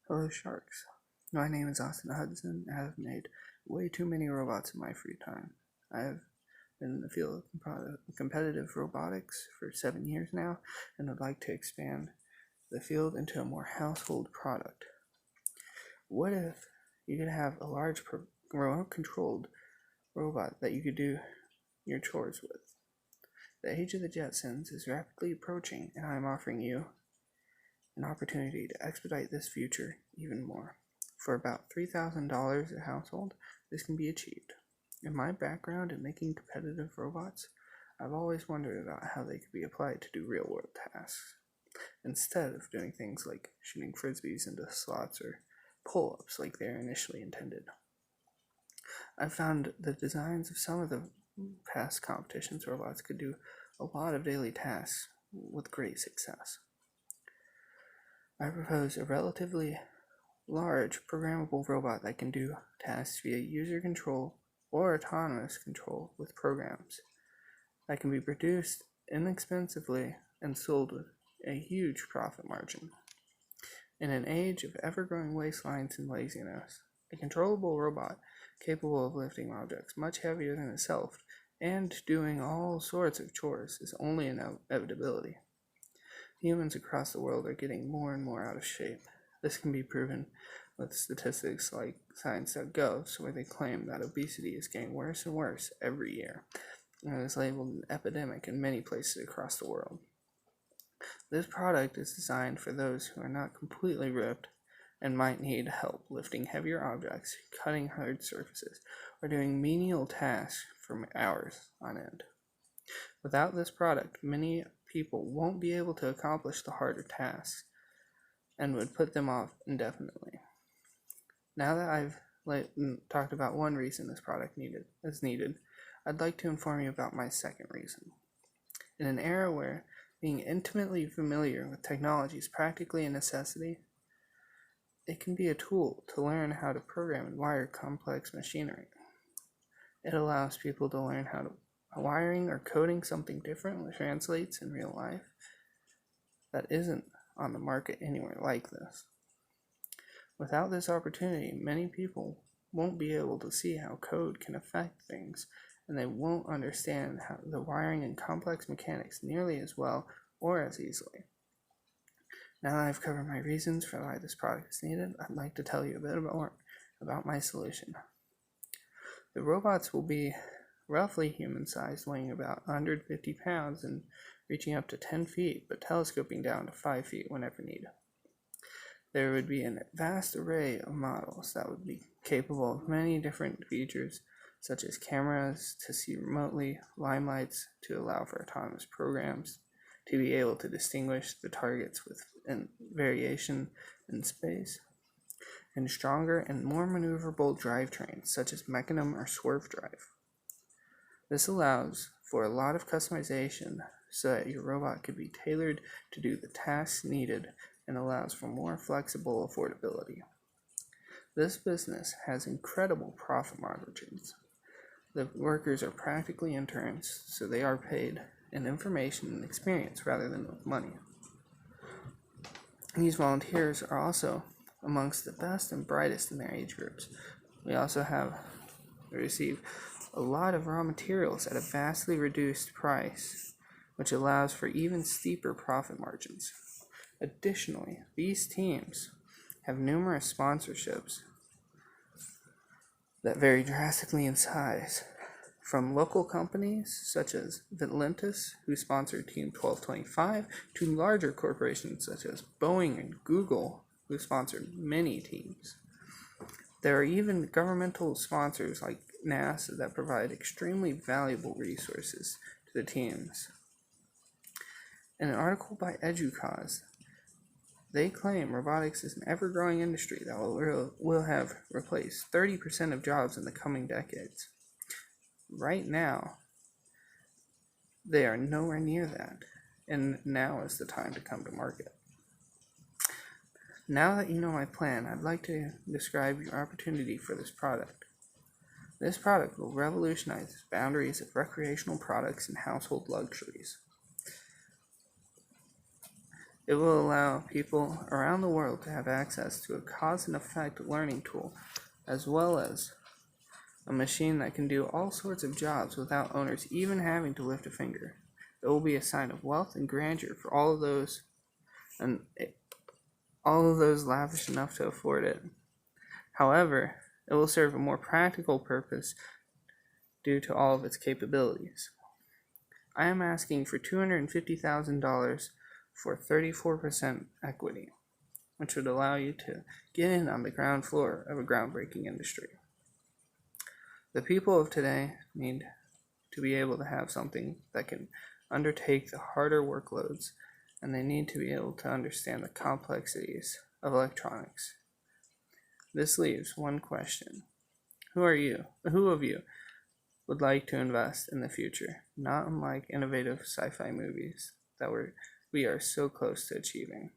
Hello, sharks. My name is Austin Hudson. I have made way too many robots in my free time. I have been in the field of competitive robotics for 7 years now and would like to expand the field into a more household product. What if you could have a large remote controlled robot that you could do your chores with? The age of the Jetsons is rapidly approaching, and I am offering you an opportunity to expedite this future even more. For about $3,000 a household, this can be achieved. In my background in making competitive robots, I've always wondered about how they could be applied to do real-world tasks, instead of doing things like shooting frisbees into slots or pull-ups like they are initially intended. I've found the designs of some of the past competitions robots could do a lot of daily tasks with great success. I propose a relatively large programmable robot that can do tasks via user control or autonomous control with programs that can be produced inexpensively and sold with a huge profit margin. In an age of ever-growing waistlines and laziness, a controllable robot capable of lifting objects much heavier than itself and doing all sorts of chores is only an inevitability. Humans across the world are getting more and more out of shape. This can be proven with statistics like Science.gov, where they claim that obesity is getting worse and worse every year, and is labeled an epidemic in many places across the world. This product is designed for those who are not completely ripped and might need help lifting heavier objects, cutting hard surfaces, or doing menial tasks for hours on end. Without this product, many people won't be able to accomplish the harder tasks and would put them off indefinitely. Now that I've talked about one reason this product is needed, I'd like to inform you about my second reason. In an era where being intimately familiar with technology is practically a necessity, it can be a tool to learn how to program and wire complex machinery. It allows people to learn how wiring or coding something different that translates in real life that isn't on the market anywhere like this. Without this opportunity, many people won't be able to see how code can affect things, and they won't understand how the wiring and complex mechanics nearly as well or as easily. Now that I've covered my reasons for why this product is needed, I'd like to tell you a bit more about my solution. The robots will be roughly human-sized, weighing about 150 pounds and reaching up to 10 feet, but telescoping down to 5 feet whenever needed. There would be a vast array of models that would be capable of many different features, such as cameras to see remotely, limelights to allow for autonomous programs, to be able to distinguish the targets with variation in space, and stronger and more maneuverable drivetrains, such as Mecanum or Swerve Drive. This allows for a lot of customization so that your robot could be tailored to do the tasks needed and allows for more flexible affordability. This business has incredible profit margins. The workers are practically interns, so they are paid in information and experience rather than with money. These volunteers are also amongst the best and brightest in their age groups. We also receive a lot of raw materials at a vastly reduced price, which allows for even steeper profit margins. Additionally, these teams have numerous sponsorships that vary drastically in size, from local companies such as Vitlentis, who sponsor Team 1225, to larger corporations such as Boeing and Google, who sponsor many teams. There are even governmental sponsors like NASA that provide extremely valuable resources to the teams. In an article by EDUCAUSE, they claim robotics is an ever-growing industry that will have replaced 30% of jobs in the coming decades. Right now, they are nowhere near that, and now is the time to come to market. Now that you know my plan, I'd like to describe your opportunity for this product. This product will revolutionize the boundaries of recreational products and household luxuries. It will allow people around the world to have access to a cause and effect learning tool, as well as a machine that can do all sorts of jobs without owners even having to lift a finger. It will be a sign of wealth and grandeur for all of those lavish enough to afford it. However, it will serve a more practical purpose due to all of its capabilities. I am asking for $250,000 for 34% equity, which would allow you to get in on the ground floor of a groundbreaking industry. The people of today need to be able to have something that can undertake the harder workloads, and they need to be able to understand the complexities of electronics. This leaves one question. Who of you would like to invest in the future, not unlike innovative sci-fi movies that we are so close to achieving?